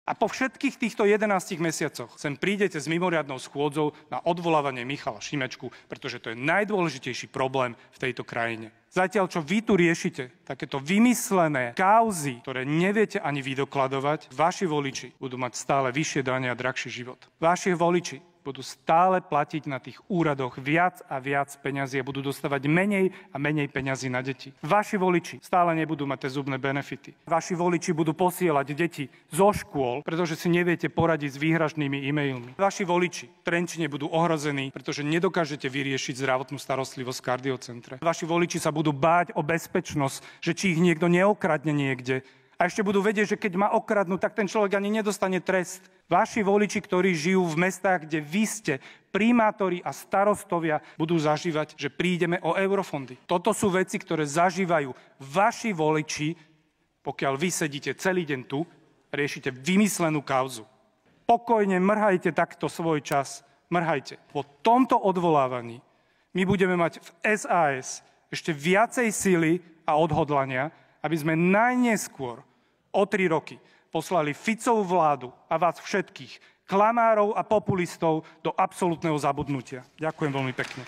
A po všetkých týchto 11 mesiacoch sem prídete s mimoriadnou schôdzou na odvolávanie Michala Šimečku, pretože to je najdôležitejší problém v tejto krajine. Zatiaľ, čo vy tu riešite takéto vymyslené kauzy, ktoré neviete ani vy dokladovať, vaši voliči budú mať stále vyššie dane a drahší život. Vaši voliči budú stále platiť na tých úradoch viac a viac peňazí a budú dostávať menej a menej peňazí na deti. Vaši voliči stále nebudú mať tie zubné benefity. Vaši voliči budú posielať deti zo škôl, pretože si neviete poradiť s výhražnými e-mailmi. Vaši voliči v Trenčine budú ohrození, pretože nedokážete vyriešiť zdravotnú starostlivosť v kardiocentre. Vaši voliči sa budú báť o bezpečnosť, že či ich niekto neokradne niekde. A ešte budú vedieť, že keď ma okradnú, tak ten človek ani nedostane trest. Vaši voliči, ktorí žijú v mestách, kde vy ste, primátori a starostovia, budú zažívať, že prídeme o eurofondy. Toto sú veci, ktoré zažívajú vaši voliči, pokiaľ vy sedíte celý deň tu, riešite vymyslenú kauzu. Pokojne mrhajte takto svoj čas. Mrhajte. Po tomto odvolávaní my budeme mať v SAS ešte viacej sily a odhodlania, aby sme najneskôr o 3 roky poslali Ficovú vládu a vás všetkých, klamárov a populistov, do absolútneho zabudnutia. Ďakujem veľmi pekne.